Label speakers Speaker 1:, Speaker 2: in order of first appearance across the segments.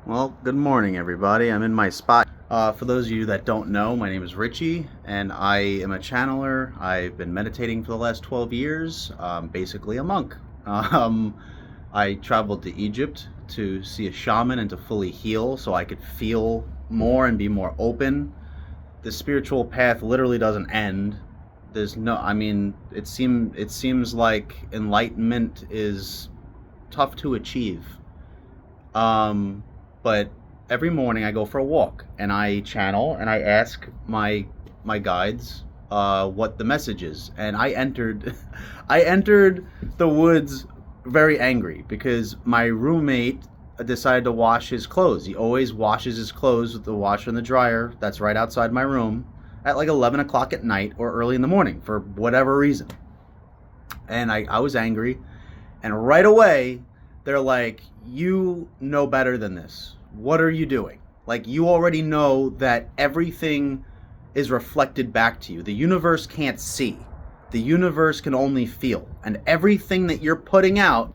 Speaker 1: Well, good morning, everybody. I'm in my spot. For those of you that don't know, my name is Richie, and I am a channeler. I've been meditating for the last 12 years, basically a monk. Um, I traveled to Egypt to see a shaman and to fully heal so I could feel more and be more open. The spiritual path literally doesn't end. It seems like enlightenment is tough to achieve. But every morning I go for a walk and I channel and I ask my guides what the message is. And I entered I entered the woods very angry because my roommate decided to wash his clothes. He always washes his clothes with the washer and the dryer that's right outside my room at like 11 o'clock at night or early in the morning for whatever reason. And I was angry, and right away they're like, you know better than this. What are you doing? Like, you already know that everything is reflected back to you. The universe can't see. The universe can only feel. And everything that you're putting out,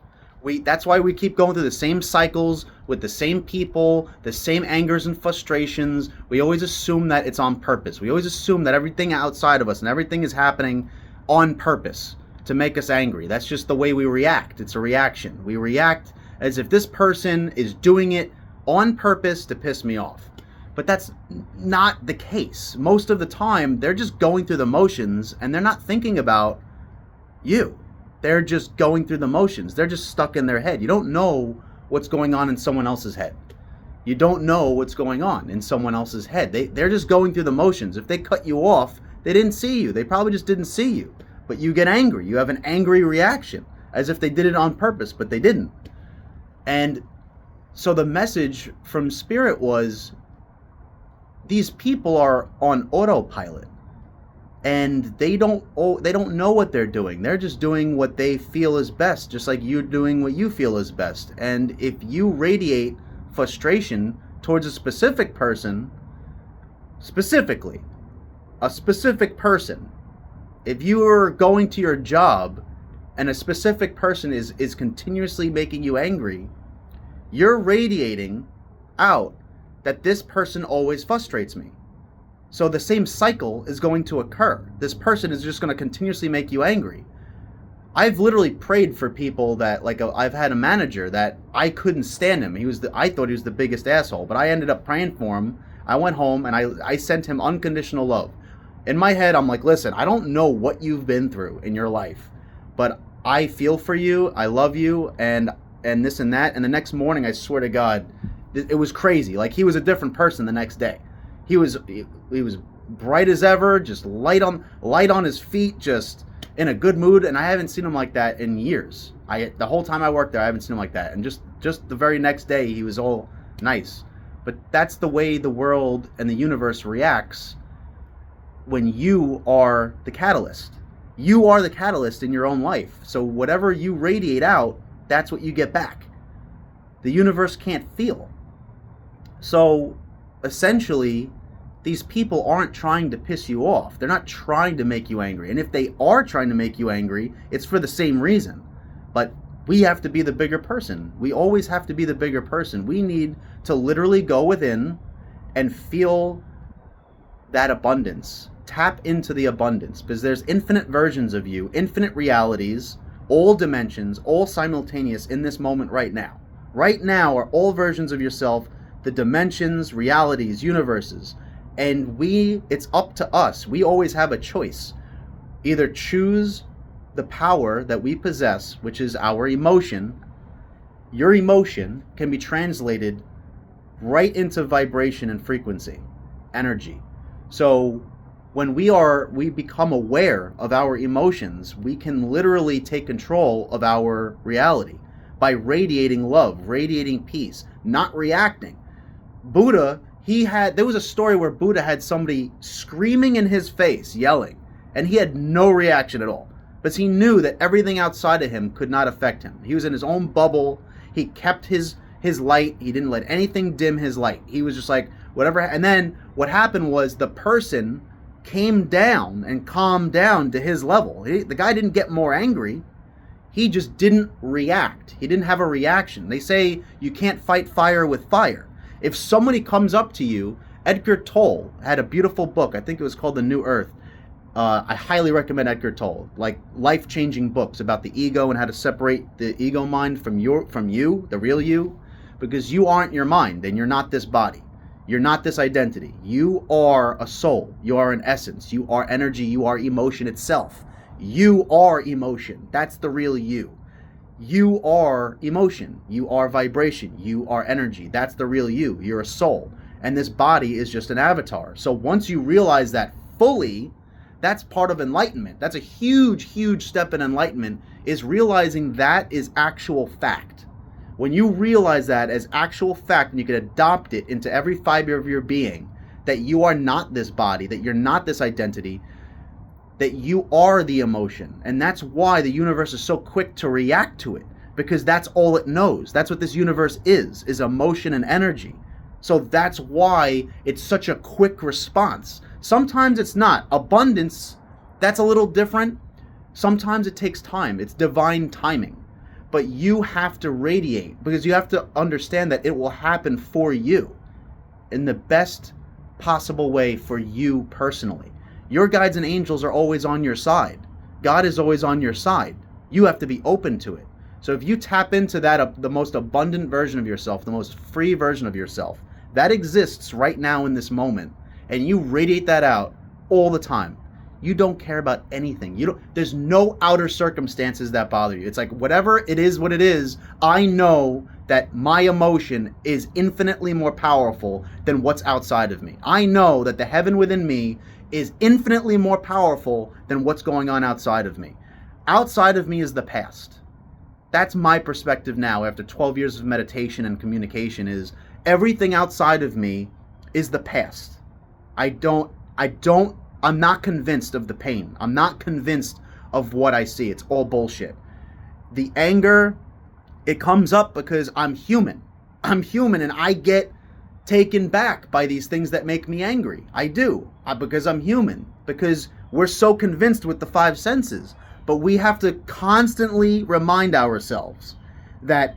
Speaker 1: that's why we keep going through the same cycles with the same people, the same angers and frustrations. We always assume that it's on purpose. We always assume that everything outside of us and everything is happening on purpose to make us angry. That's just the way we react. It's a reaction. We react as if this person is doing it on purpose to piss me off. But that's not the case. Most of the time, they're just going through the motions and they're not thinking about you. They're just going through the motions. They're just stuck in their head. You don't know what's going on in someone else's head. You don't know what's going on in someone else's head. They're just going through the motions. If they cut you off, they didn't see you. They probably just didn't see you. But you get angry. You have an angry reaction as if they did it on purpose, but they didn't. And so the message from Spirit was, these people are on autopilot and they don't know what they're doing. They're just doing what they feel is best, just like you're doing what you feel is best. And if you radiate frustration towards a specific person, specifically a specific person, if you are going to your job and a specific person is continuously making you angry, you're radiating out that this person always frustrates me. So the same cycle is going to occur. This person is just going to continuously make you angry. I've literally prayed for people that, like, I've had a manager that I couldn't stand him. I thought he was the biggest asshole, but I ended up praying for him. I went home and I sent him unconditional love. In my head, I'm like, listen, I don't know what you've been through in your life, but I feel for you. I love you, and this and that. And the next morning, I swear to God, it was crazy. Like, he was a different person the next day. He was bright as ever, just light on his feet, just in a good mood. And I haven't seen him like that in years. The whole time I worked there, I haven't seen him like that. And just the very next day, he was all nice. But that's the way the world and the universe reacts when you are the catalyst. You are the catalyst in your own life. So whatever you radiate out, that's what you get back. The universe can't feel. So essentially, these people aren't trying to piss you off. They're not trying to make you angry. And if they are trying to make you angry, it's for the same reason. But we have to be the bigger person. We always have to be the bigger person. We need to literally go within and feel that abundance. Tap into the abundance, because there's infinite versions of you, infinite realities, all dimensions, all simultaneous in this moment right now. Right now are all versions of yourself, the dimensions, realities, universes. And it's up to us. We always have a choice. Either choose the power that we possess, which is our emotion. Your emotion can be translated right into vibration and frequency, energy. So when we become aware of our emotions, we can literally take control of our reality by radiating love, radiating peace, not reacting. Buddha, there was a story where Buddha had somebody screaming in his face, yelling, and he had no reaction at all. But he knew that everything outside of him could not affect him. He was in his own bubble. He kept his light. He didn't let anything dim his light. He was just like, whatever. And then what happened was the person came down and calmed down to his level. The guy didn't get more angry. He just didn't react. He didn't have a reaction. They say you can't fight fire with fire. If somebody comes up to you, Edgar Tolle had a beautiful book. I think it was called The New Earth. I highly recommend Edgar Tolle, like life-changing books about the ego and how to separate the ego mind from you, the real you, because you aren't your mind and you're not this body. You're not this identity. You are a soul. You are an essence. You are energy. You are emotion itself. You are emotion. That's the real you. You are emotion. You are vibration. You are energy. That's the real you. You're a soul. And this body is just an avatar. So once you realize that fully, that's part of enlightenment. That's a huge, huge step in enlightenment, is realizing that is actual fact. When you realize that as actual fact and you can adopt it into every fiber of your being, that you are not this body, that you're not this identity, that you are the emotion. And that's why the universe is so quick to react to it, because that's all it knows. That's what this universe is emotion and energy. So that's why it's such a quick response. Sometimes it's not. Abundance, that's a little different. Sometimes it takes time. It's divine timing. But you have to radiate, because you have to understand that it will happen for you in the best possible way for you personally. Your guides and angels are always on your side. God is always on your side. You have to be open to it. So if you tap into that, the most abundant version of yourself, the most free version of yourself, that exists right now in this moment, and you radiate that out all the time, you don't care about anything. There's no outer circumstances that bother you. It's like, whatever it is, what it is, I know that my emotion is infinitely more powerful than what's outside of me. I know that the heaven within me is infinitely more powerful than what's going on outside of me. Outside of me is the past. That's my perspective now after 12 years of meditation and communication, is everything outside of me is the past. I'm not convinced of the pain. I'm not convinced of what I see. It's all bullshit. The anger, it comes up because I'm human. I'm human and I get taken back by these things that make me angry. I do, because I'm human, because we're so convinced with the five senses. But we have to constantly remind ourselves that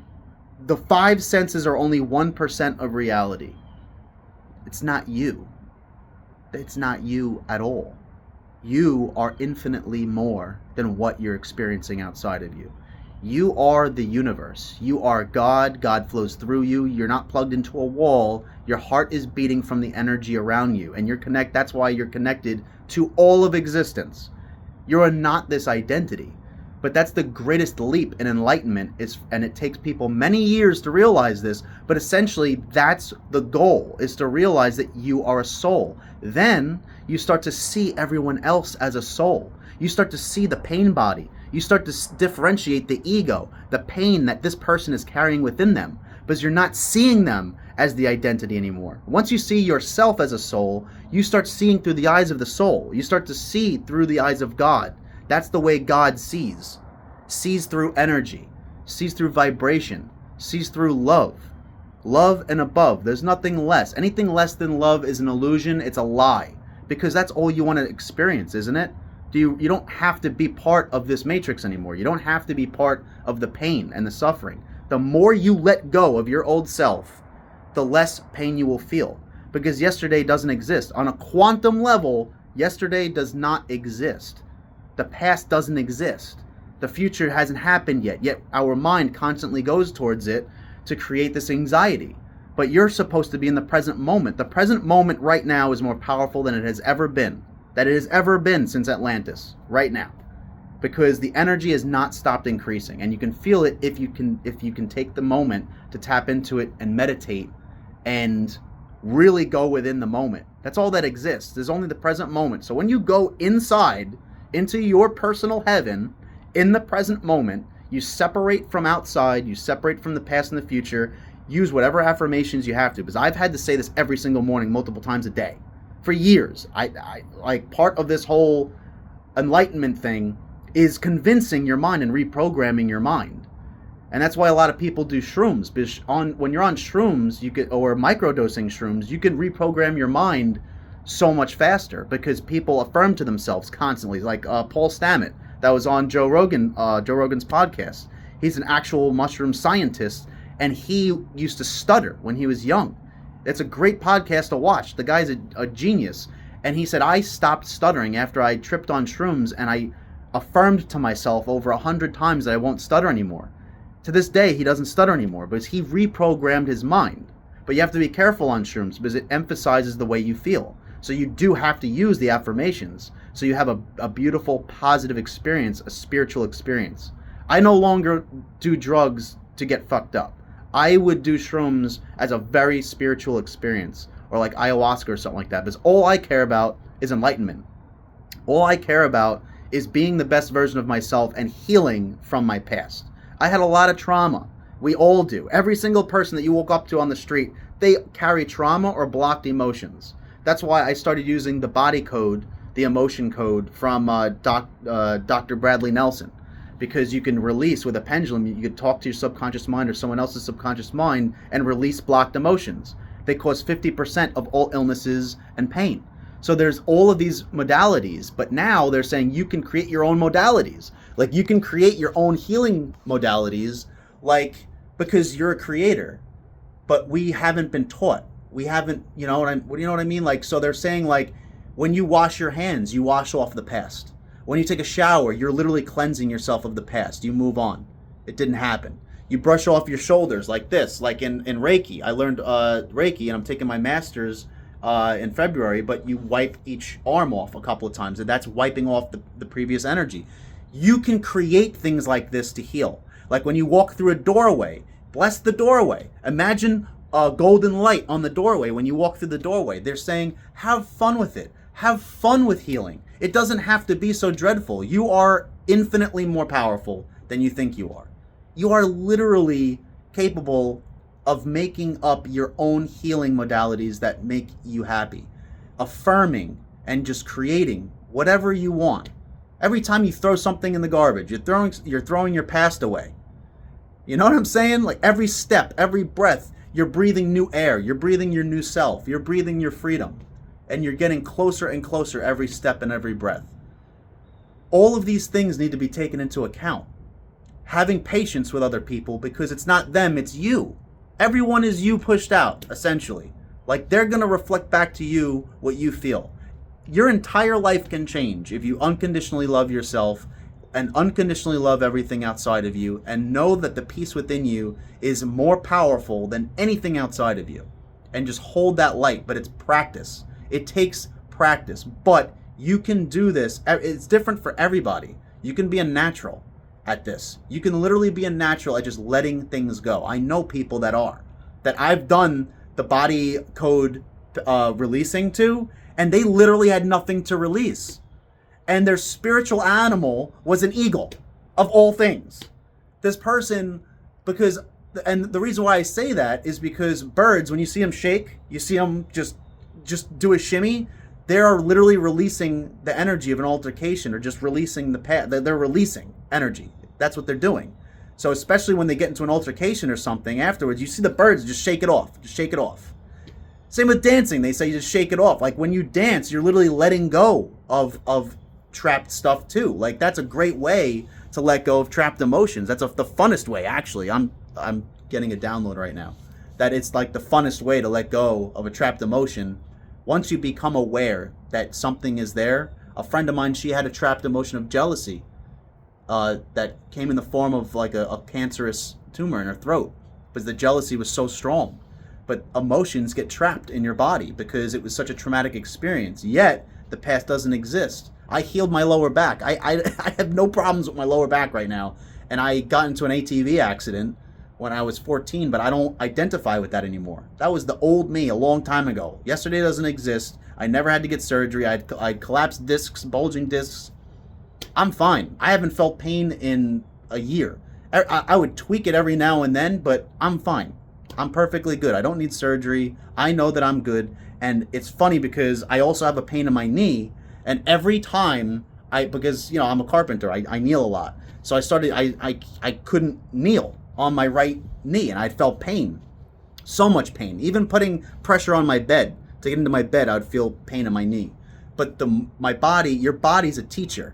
Speaker 1: the five senses are only 1% of reality. It's not you. It's not you at all. You are infinitely more than what you're experiencing outside of you. You are the universe. You are God. God flows through you. You're not plugged into a wall. Your heart is beating from the energy around you, and that's why you're connected to all of existence. You're not this identity. But that's the greatest leap in enlightenment, and it takes people many years to realize this, but essentially that's the goal, is to realize that you are a soul. Then you start to see everyone else as a soul. You start to see the pain body. You start to differentiate the ego, the pain that this person is carrying within them, because you're not seeing them as the identity anymore. Once you see yourself as a soul, you start seeing through the eyes of the soul. You start to see through the eyes of God. That's the way God sees. Sees through energy, sees through vibration, sees through love. Love and above. There's nothing less. Anything less than love is an illusion. It's a lie. Because that's all you want to experience, isn't it? You don't have to be part of this matrix anymore. You don't have to be part of the pain and the suffering. The more you let go of your old self, the less pain you will feel. Because yesterday doesn't exist. On a quantum level, yesterday does not exist. The past doesn't exist. The future hasn't happened yet our mind constantly goes towards it to create this anxiety. But you're supposed to be in the present moment. The present moment right now is more powerful than it has ever been. That it has ever been since Atlantis, right now. Because the energy has not stopped increasing. And you can feel it if you can take the moment to tap into it and meditate and really go within the moment. That's all that exists. There's only the present moment. So when you go inside into your personal heaven, in the present moment, you separate from outside, you separate from the past and the future, use whatever affirmations you have to, because I've had to say this every single morning, multiple times a day, for years. I like, part of this whole enlightenment thing is convincing your mind and reprogramming your mind. And that's why a lot of people do shrooms, because when you're on shrooms, or microdosing shrooms, you can reprogram your mind so much faster, because people affirm to themselves constantly, like Paul Stamets, that was on Joe Rogan's podcast. He's an actual mushroom scientist, and he used to stutter when he was young. It's a great podcast to watch. The guy's a genius. And he said, I stopped stuttering after I tripped on shrooms, and I affirmed to myself over 100 times that I won't stutter anymore. To this day, he doesn't stutter anymore because he reprogrammed his mind. But you have to be careful on shrooms because it emphasizes the way you feel. So you do have to use the affirmations so you have a beautiful, positive experience, a spiritual experience. I no longer do drugs to get fucked up. I would do shrooms as a very spiritual experience, or like ayahuasca or something like that, because all I care about is enlightenment. All I care about is being the best version of myself and healing from my past. I had a lot of trauma. We all do. Every single person that you walk up to on the street, they carry trauma or blocked emotions. That's why I started using the body code, the emotion code from Dr. Bradley Nelson, because you can release with a pendulum. You can talk to your subconscious mind or someone else's subconscious mind and release blocked emotions. They cause 50% of all illnesses and pain. So there's all of these modalities, but now they're saying you can create your own modalities. Like you can create your own healing modalities, like, because you're a creator, but we haven't been taught. We haven't, you know what I mean? Like, so they're saying, like, when you wash your hands, you wash off the past. When you take a shower, you're literally cleansing yourself of the past. You move on. It didn't happen. You brush off your shoulders like this, like in Reiki. I learned Reiki, and I'm taking my master's in February, but you wipe each arm off a couple of times, and that's wiping off the previous energy. You can create things like this to heal. Like when you walk through a doorway, bless the doorway. Imagine a golden light on the doorway when you walk through the doorway. They're saying, have fun with it. Have fun with healing. It doesn't have to be so dreadful. You are infinitely more powerful than you think you are. You are literally capable of making up your own healing modalities that make you happy. Affirming and just creating whatever you want. Every time you throw something in the garbage, you're throwing your past away. You know what I'm saying? Like every step, every breath, you're breathing new air. You're breathing your new self. You're breathing your freedom. And you're getting closer and closer every step and every breath. All of these things need to be taken into account. Having patience with other people, because it's not them, it's you. Everyone is you pushed out, essentially. Like they're going to reflect back to you what you feel. Your entire life can change if you unconditionally love yourself and unconditionally love everything outside of you, and know that the peace within you is more powerful than anything outside of you. And just hold that light, but it's practice. It takes practice, but you can do this. It's different for everybody. You can be a natural at this. You can literally be a natural at just letting things go. I know people that I've done the body code releasing to, and they literally had nothing to release. And their spiritual animal was an eagle, of all things. This person, and the reason why I say that is because birds, when you see them shake, you see them just do a shimmy, they are literally releasing the energy of an altercation, or just releasing they're releasing energy. That's what they're doing. So especially when they get into an altercation or something afterwards, you see the birds just shake it off. Just shake it off. Same with dancing. They say you just shake it off. Like when you dance, you're literally letting go of trapped stuff too. Like that's a great way to let go of trapped emotions. That's the funnest way, actually. I'm getting a download right now. That it's like the funnest way to let go of a trapped emotion. Once you become aware that something is there. A friend of mine, she had a trapped emotion of jealousy that came in the form of like a cancerous tumor in her throat, because the jealousy was so strong. But emotions get trapped in your body because it was such a traumatic experience. Yet the past doesn't exist. I healed my lower back. I have no problems with my lower back right now. And I got into an ATV accident when I was 14, but I don't identify with that anymore. That was the old me a long time ago. Yesterday doesn't exist. I never had to get surgery. I'd collapsed discs, bulging discs. I'm fine. I haven't felt pain in a year. I would tweak it every now and then, but I'm fine. I'm perfectly good. I don't need surgery. I know that I'm good. And it's funny because I also have a pain in my knee, and every time because I'm a carpenter, I kneel a lot. So I couldn't kneel on my right knee, and I felt pain. So much pain. Even putting pressure on my bed to get into my bed, I would feel pain in my knee. But your body's a teacher.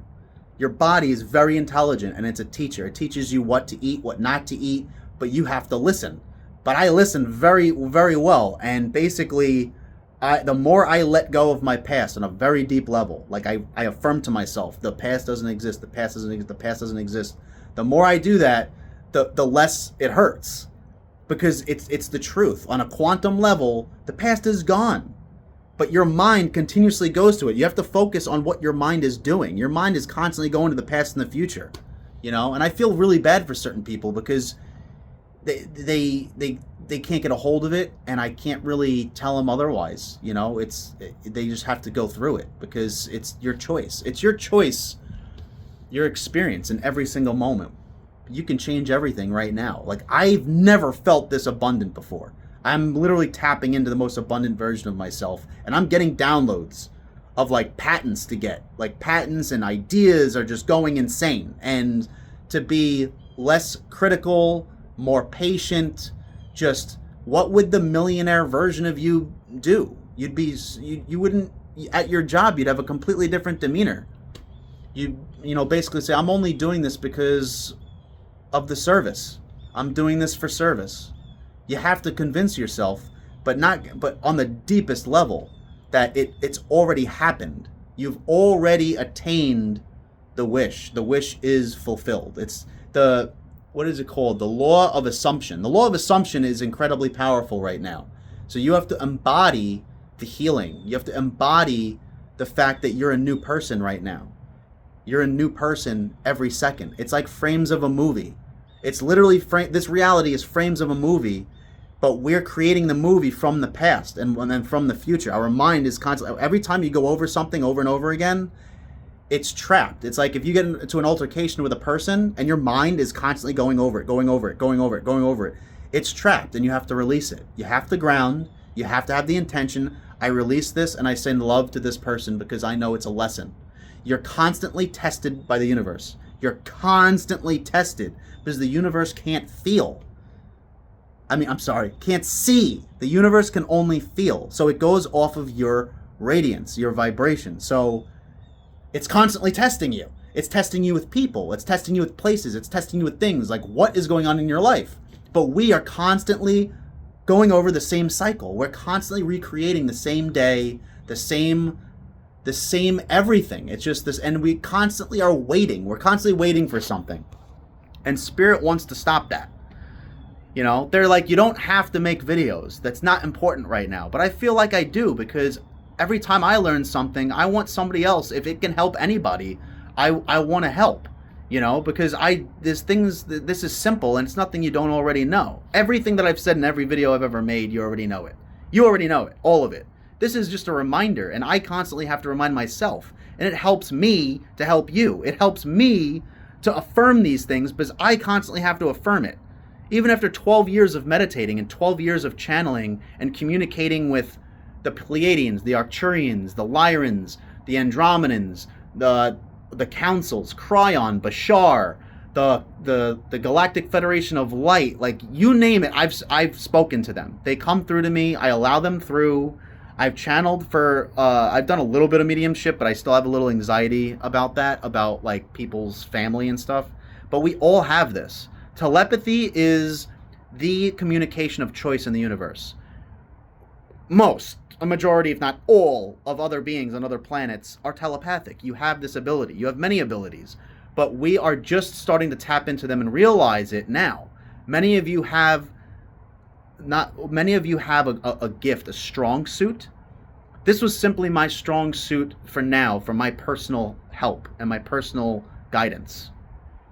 Speaker 1: Your body is very intelligent, and it's a teacher. It teaches you what to eat, what not to eat, but you have to listen. but I listen very, very well. And basically, the more I let go of my past on a very deep level, like I affirm to myself, the past doesn't exist, the past doesn't exist, the past doesn't exist. The more I do that, the less it hurts, because it's the truth. On a quantum level, the past is gone, but your mind continuously goes to it. You have to focus on what your mind is doing. Your mind is constantly going to the past and the future, And I feel really bad for certain people because they can't get a hold of it, and I can't really tell them otherwise. They just have to go through it because it's your choice. It's your choice, your experience in every single moment. You can change everything right now. Like, I've never felt this abundant before. I'm literally tapping into the most abundant version of myself, and I'm getting downloads of like patents to get. Like, patents and ideas are just going insane. And to be less critical, more patient, just what would the millionaire version of you do? You wouldn't, at your job, you'd have a completely different demeanor. You basically say, I'm only doing this because of the service. I'm doing this for service. You have to convince yourself, but on the deepest level, that it's already happened. You've already attained the wish. The wish is fulfilled. It's what is it called? The law of assumption. The law of assumption is incredibly powerful right now. So you have to embody the healing. You have to embody the fact that you're a new person right now. You're a new person every second. It's like frames of a movie. It's literally this reality is frames of a movie, but we're creating the movie from the past and then from the future. Our mind is constantly, every time you go over something over and over again, it's trapped. It's like if you get into an altercation with a person and your mind is constantly going over it, going over it, going over it, going over it. It's trapped and you have to release it. You have to ground. You have to have the intention. I release this and I send love to this person because I know it's a lesson. You're constantly tested by the universe. You're constantly tested because the universe can't feel. Can't see. The universe can only feel. So it goes off of your radiance, your vibration. So it's constantly testing you. It's testing you with people. It's testing you with places. It's testing you with things like what is going on in your life. But we are constantly going over the same cycle. We're constantly recreating the same day, the same everything. It's just this, and we constantly are waiting. We're constantly waiting for something. And Spirit wants to stop that. They're like, you don't have to make videos. That's not important right now. But I feel like I do, because every time I learn something, I want somebody else. If it can help anybody, I want to help. Because this is simple and it's nothing you don't already know. Everything that I've said in every video I've ever made, you already know it. You already know it, all of it. This is just a reminder, and I constantly have to remind myself. And it helps me to help you. It helps me to affirm these things because I constantly have to affirm it. Even after 12 years of meditating and 12 years of channeling and communicating with the Pleiadians, the Arcturians, the Lyrans, the Andromedans, the councils, Cryon, Bashar, the Galactic Federation of Light, like you name it, I've spoken to them. They come through to me. I allow them through. I've channeled for, I've done a little bit of mediumship, but I still have a little anxiety about that, about like people's family and stuff. But we all have this. Telepathy is the communication of choice in the universe. A majority, if not all, of other beings on other planets are telepathic. You have this ability. You have many abilities. But we are just starting to tap into them and realize it now. Many of you have a gift, a strong suit. This was simply my strong suit for now, for my personal help and my personal guidance.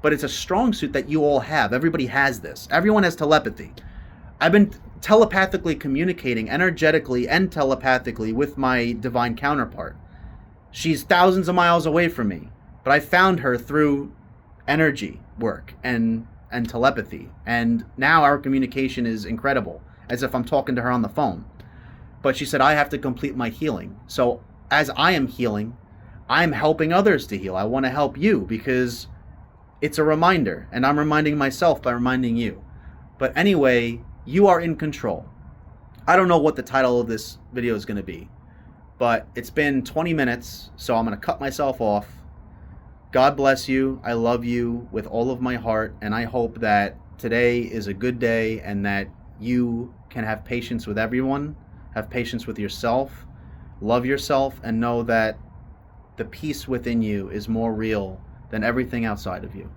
Speaker 1: But it's a strong suit that you all have. Everybody has this. Everyone has telepathy. I've been telepathically communicating energetically and telepathically with my divine counterpart. She's thousands of miles away from me, but I found her through energy work and telepathy. And now our communication is incredible, as if I'm talking to her on the phone. But she said, I have to complete my healing. So as I am healing, I'm helping others to heal. I want to help you because it's a reminder, and I'm reminding myself by reminding you. But anyway, you are in control. I don't know what the title of this video is going to be, but it's been 20 minutes, so I'm going to cut myself off. God bless you. I love you with all of my heart, and I hope that today is a good day and that you can have patience with everyone, have patience with yourself, love yourself, and know that the peace within you is more real than everything outside of you.